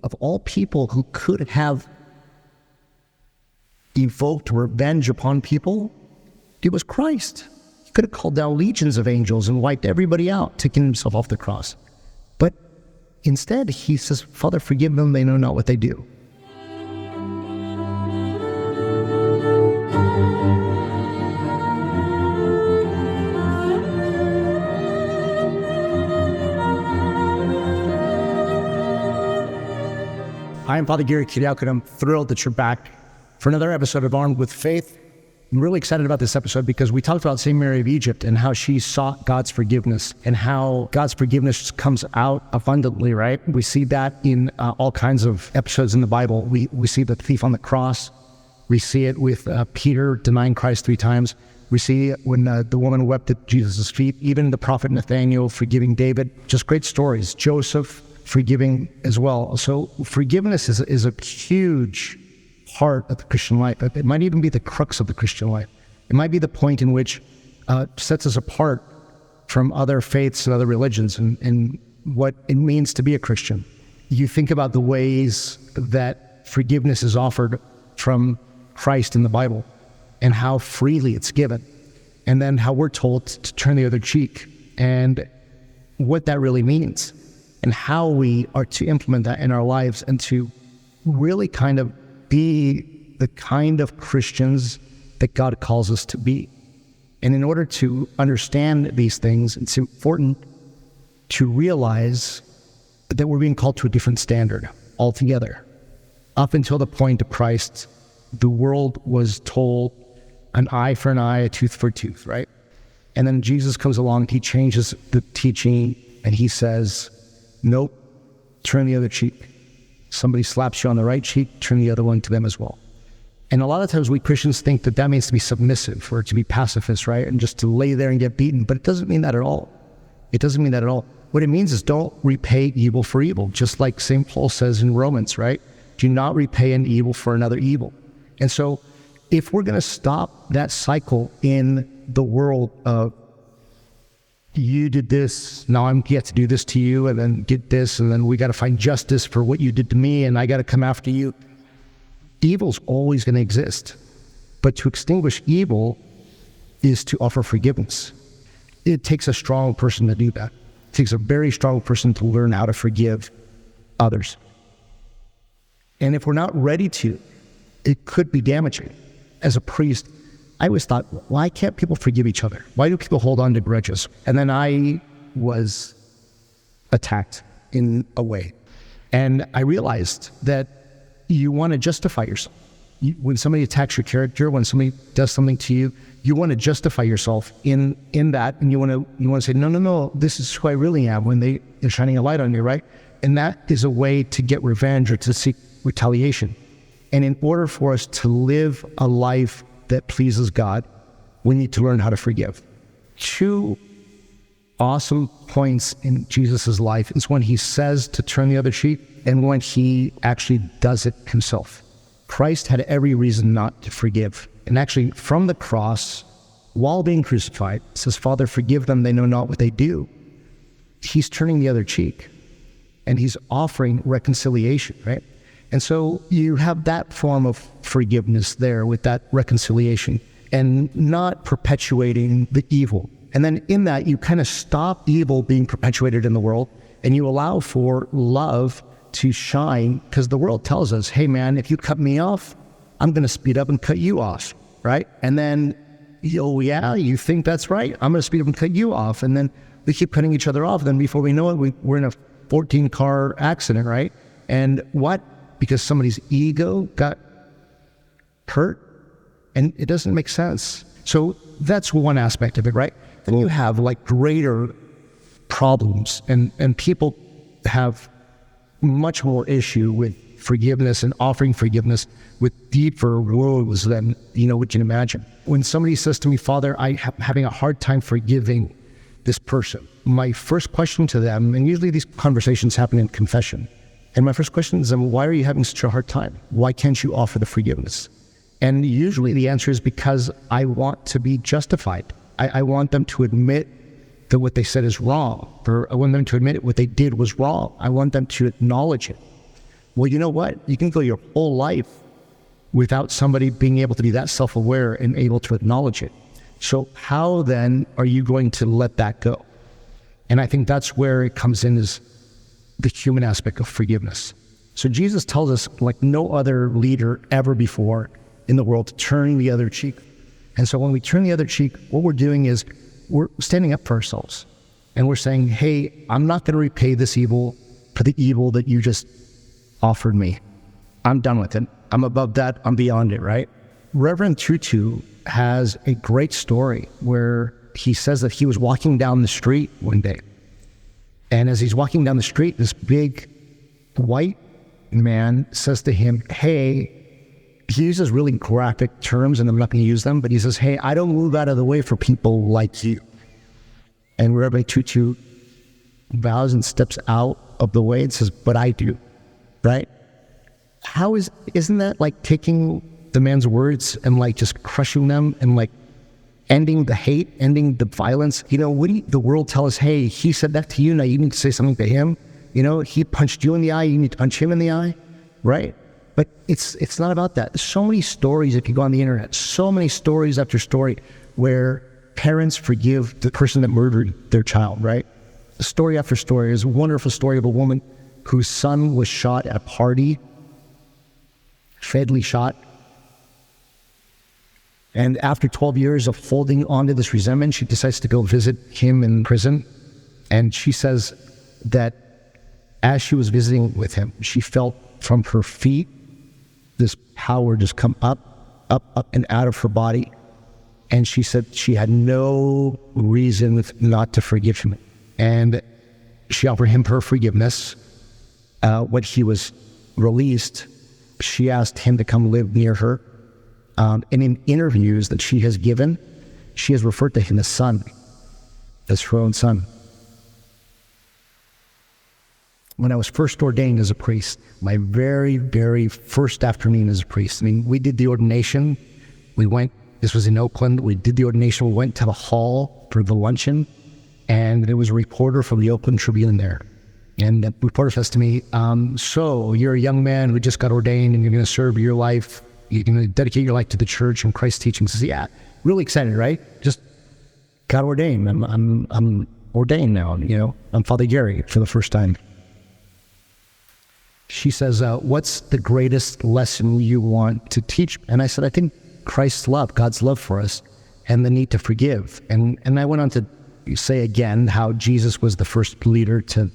of all people who could have evoked revenge upon people, it was Christ. He could have called down legions of angels and wiped everybody out, taking himself off the cross. But instead, he says, Father, forgive them, they know not what they do. I am Father Gary Kiriakou, and I'm thrilled that you're back for another episode of Armed with Faith. I'm really excited about this episode because we talked about St. Mary of Egypt and how she sought God's forgiveness and how God's forgiveness comes out abundantly, right? We see that in all kinds of episodes in the Bible. We see the thief on the cross. We see it with Peter denying Christ 3 times. We see it when the woman wept at Jesus' feet, even the prophet Nathaniel forgiving David. Just great stories. Joseph forgiving as well. So forgiveness is a huge part of the Christian life. It might even be the crux of the Christian life. It might be the point in which sets us apart from other faiths and other religions and what it means to be a Christian. You think about the ways that forgiveness is offered from Christ in the Bible and how freely it's given, and then how we're told to turn the other cheek and what that really means and how we are to implement that in our lives and to really kind of be the kind of Christians that God calls us to be. And in order to understand these things, it's important to realize that we're being called to a different standard altogether. Up until the point of Christ, the world was told an eye for an eye, a tooth for a tooth, right? And then Jesus comes along, he changes the teaching, and he says, nope, turn the other cheek. Somebody slaps you on the right cheek, turn the other one to them as well. And a lot of times we Christians think that means to be submissive or to be pacifist, right? And just to lay there and get beaten. But it doesn't mean that at all. It doesn't mean that at all. What it means is don't repay evil for evil, just like St. Paul says in Romans, right? Do not repay an evil for another evil. And so if we're going to stop that cycle in the world of you did this, now I'm get to do this to you, and then get this, and then we got to find justice for what you did to me, and I got to come after you. Evil's always going to exist. But to extinguish evil is to offer forgiveness. It takes a strong person to do that. It takes a very strong person to learn how to forgive others. And if we're not ready to, it could be damaging. As a priest, I always thought, why can't people forgive each other? Why do people hold on to grudges? And then I was attacked in a way. And I realized that you want to justify yourself. When somebody attacks your character, when somebody does something to you, you want to justify yourself in that, and you want to say, no, this is who I really am, when they're shining a light on you, right? And that is a way to get revenge or to seek retaliation. And in order for us to live a life that pleases God, we need to learn how to forgive. 2 awesome points in Jesus' life is when he says to turn the other cheek and when he actually does it himself. Christ had every reason not to forgive. And actually from the cross, while being crucified, says, Father, forgive them, they know not what they do. He's turning the other cheek and he's offering reconciliation, right? And so you have that form of forgiveness there with that reconciliation and not perpetuating the evil. And then in that, you kind of stop evil being perpetuated in the world and you allow for love to shine, because the world tells us, hey man, if you cut me off, I'm going to speed up and cut you off, right? And then, oh yeah, you think that's right? I'm going to speed up and cut you off. And then we keep cutting each other off. Then before we know it, we're in a 14-car accident, right? And what? Because somebody's ego got hurt, and it doesn't make sense. So that's one aspect of it, right? Then you have like greater problems, and people have much more issue with forgiveness and offering forgiveness with deeper wounds than we can imagine. When somebody says to me, Father, I'm having a hard time forgiving this person, my first question to them, and usually these conversations happen in confession, and my first question is, why are you having such a hard time? Why can't you offer the forgiveness? And usually the answer is because I want to be justified. I want them to admit that what they said is wrong, or I want them to admit what they did was wrong. I want them to acknowledge it. Well, you know what? You can go your whole life without somebody being able to be that self-aware and able to acknowledge it. So how then are you going to let that go? And I think that's where it comes in, is the human aspect of forgiveness. So Jesus tells us, like no other leader ever before in the world, to turn the other cheek. And so when we turn the other cheek, what we're doing is we're standing up for ourselves. And we're saying, hey, I'm not going to repay this evil for the evil that you just offered me. I'm done with it. I'm above that. I'm beyond it, right? Reverend Tutu has a great story where he says that he was walking down the street one day. And as he's walking down the street, this big white man says to him, hey, he uses really graphic terms, and I'm not going to use them, but he says, hey, I don't move out of the way for people like you. And Reverend Tutu bows and steps out of the way and says, but I do, right? Isn't that like taking the man's words and like just crushing them and like ending the hate, ending the violence? You know, wouldn't the world tell us, hey, he said that to you, now you need to say something to him? You know, he punched you in the eye, you need to punch him in the eye, right? But it's not about that. There's so many stories, if you go on the internet, so many stories after story where parents forgive the person that murdered their child, right? Story after story. There's a wonderful story of a woman whose son was shot at a party, fatally shot. And after 12 years of holding on to this resentment, she decides to go visit him in prison. And she says that as she was visiting with him, she felt from her feet this power just come up, up, and out of her body. And she said she had no reason not to forgive him. And she offered him her forgiveness. When he was released, she asked him to come live near her. And in interviews that she has given, she has referred to him as son, as her own son. When I was first ordained as a priest, my very, very first afternoon as a priest, I mean, we did the ordination. This was in Oakland. We did the ordination. We went to the hall for the luncheon, and there was a reporter from the Oakland Tribune there. And the reporter says to me, so you're a young man who just got ordained and you're going to serve your life. You're going to dedicate your life to the church and Christ's teachings. I says, yeah, really excited, right? Just got ordained. I'm ordained now. You know, I'm Father Gary for the first time. She says, what's the greatest lesson you want to teach? And I said, I think Christ's love, God's love for us, and the need to forgive. And I went on to say again how Jesus was the first leader to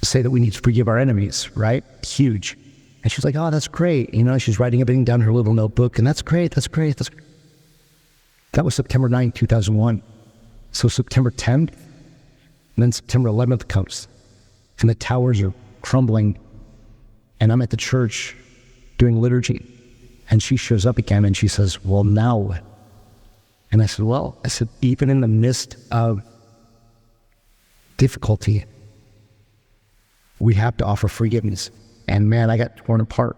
say that we need to forgive our enemies, right? Huge. And she's like, oh, that's great. You know, she's writing everything down in her little notebook, and that's great. That was September 9th, 2001. So September 10th, and then September 11th comes, and the towers are crumbling. And I'm at the church doing liturgy, and she shows up again and she says, well, now what? And I said, even in the midst of difficulty, we have to offer forgiveness. And man, I got torn apart.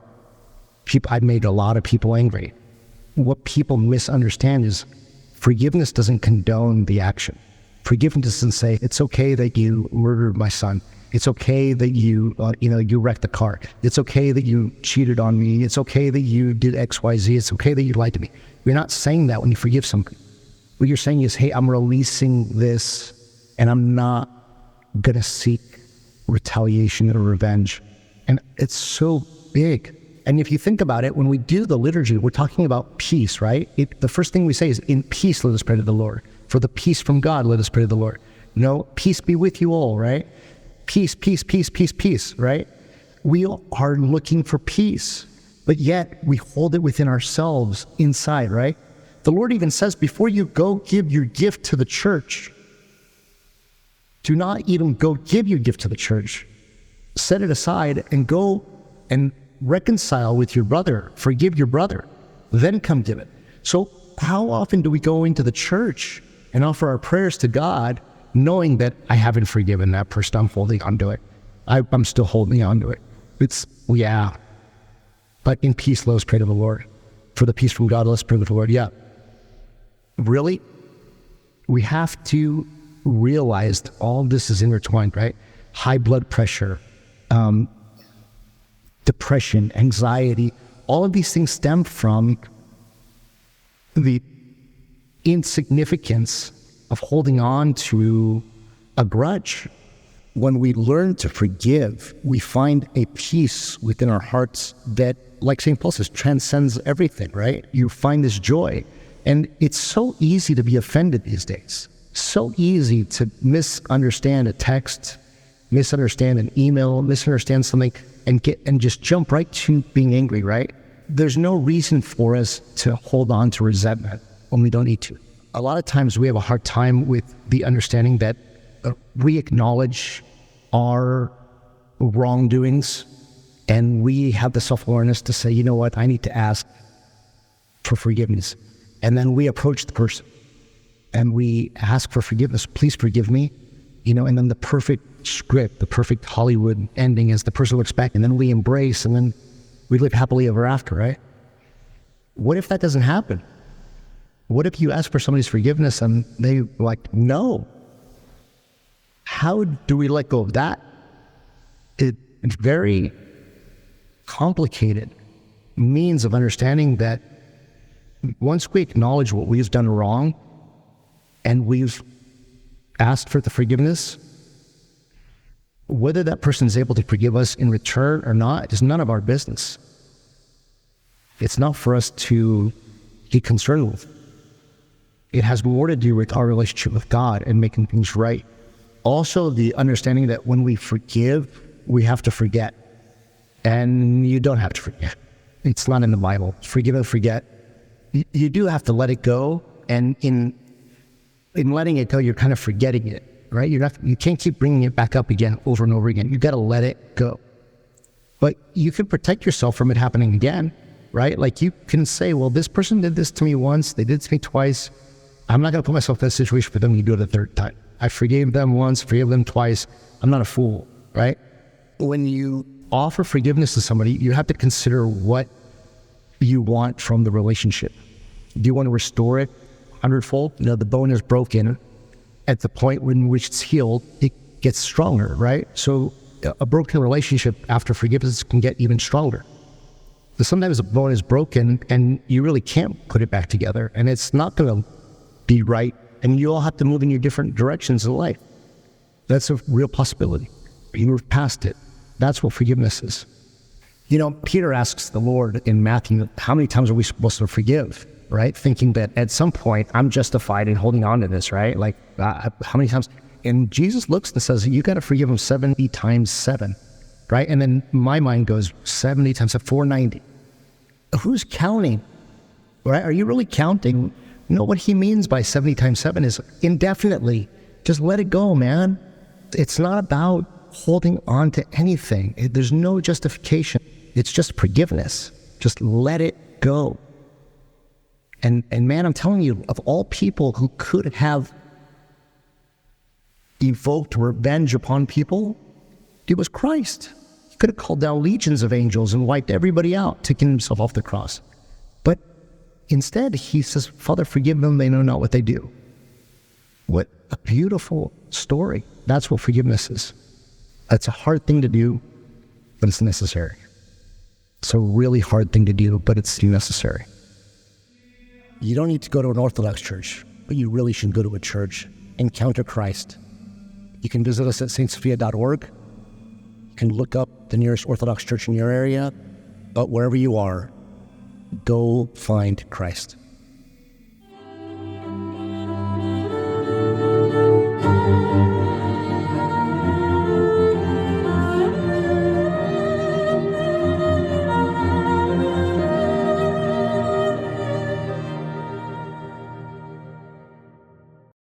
I made a lot of people angry. What people misunderstand is forgiveness doesn't condone the action. Forgiveness doesn't say, it's okay that you murdered my son. It's okay that you wrecked the car. It's okay that you cheated on me. It's okay that you did X, Y, Z. It's okay that you lied to me. You're not saying that when you forgive somebody. What you're saying is, hey, I'm releasing this, and I'm not going to seek retaliation or revenge. And it's so big. And if you think about it, when we do the liturgy, we're talking about peace, right? The first thing we say is, in peace, let us pray to the Lord. For the peace from God, let us pray to the Lord. No, peace be with you all, right? Peace, peace, peace, peace, peace, right? We are looking for peace, but yet we hold it within ourselves inside, right? The Lord even says, before you go give your gift to the church, do not even go give your gift to the church. Set it aside and go and reconcile with your brother, forgive your brother, then come give it. So how often do we go into the church and offer our prayers to God knowing that I haven't forgiven that person, I'm holding on to it. I'm still holding on to it. But in peace, let us pray to the Lord. For the peace from God, let's pray to the Lord. Yeah. Really? We have to realize that all this is intertwined, right? High blood pressure, depression, anxiety. All of these things stem from the insignificance of holding on to a grudge. When we learn to forgive, we find a peace within our hearts that, like St. Paul says, transcends everything, right? You find this joy. And it's so easy to be offended these days. So easy to misunderstand a text, misunderstand an email, misunderstand something, and just jump right to being angry, right? There's no reason for us to hold on to resentment when we don't need to. A lot of times we have a hard time with the understanding that we acknowledge our wrongdoings, and we have the self-awareness to say, you know what, I need to ask for forgiveness. And then we approach the person and we ask for forgiveness. Please forgive me. And then the perfect script, the perfect Hollywood ending is the person would expect, and then we embrace, and then we live happily ever after, right? What if that doesn't happen? What if you ask for somebody's forgiveness and they like, no? How do we let go of that? It's very complicated means of understanding that once we acknowledge what we've done wrong and we've asked for the forgiveness, whether that person is able to forgive us in return or not is none of our business. It's not for us to be concerned with. It has more to do with our relationship with God and making things right. Also, the understanding that when we forgive, we have to forget. And you don't have to forget. It's not in the Bible. Forgive and forget. You do have to let it go. And in letting it go, you're kind of forgetting it, right? You can't keep bringing it back up again over and over again. You got to let it go. But you can protect yourself from it happening again, right? Like you can say, well, this person did this to me once. They did it to me twice. I'm not going to put myself in that situation for them to do it a third time. I forgave them once, forgave them twice. I'm not a fool, right? When you offer forgiveness to somebody, you have to consider what you want from the relationship. Do you want to restore it 100-fold? The bone is broken. At the point in which it's healed, it gets stronger, right? So a broken relationship after forgiveness can get even stronger. So sometimes a bone is broken and you really can't put it back together, and it's not going to be right, and you all have to move in your different directions in life. That's a real possibility. You move past it. That's what forgiveness is. Peter asks the Lord in Matthew, how many times are we supposed to forgive, right? Thinking that at some point I'm justified in holding on to this, right? Like how many times? And Jesus looks and says, you got to forgive him 70 times 7, right? And then my mind goes 70 times 490. Who's counting, right? Are you really counting? What he means by 70 times 7 is indefinitely. Just let it go, man. It's not about holding on to anything. There's no justification. It's just forgiveness. Just let it go. And man, I'm telling you, of all people who could have evoked revenge upon people, it was Christ. He could have called down legions of angels and wiped everybody out, taking himself off the cross. But instead, he says, Father, forgive them, they know not what they do. What a beautiful story. That's what forgiveness is. It's a hard thing to do, but it's necessary. It's a really hard thing to do, but it's necessary. You don't need to go to an Orthodox church, but you really should go to a church. Encounter Christ. You can visit us at stsophia.org. You can look up the nearest Orthodox church in your area, but wherever you are, go find Christ.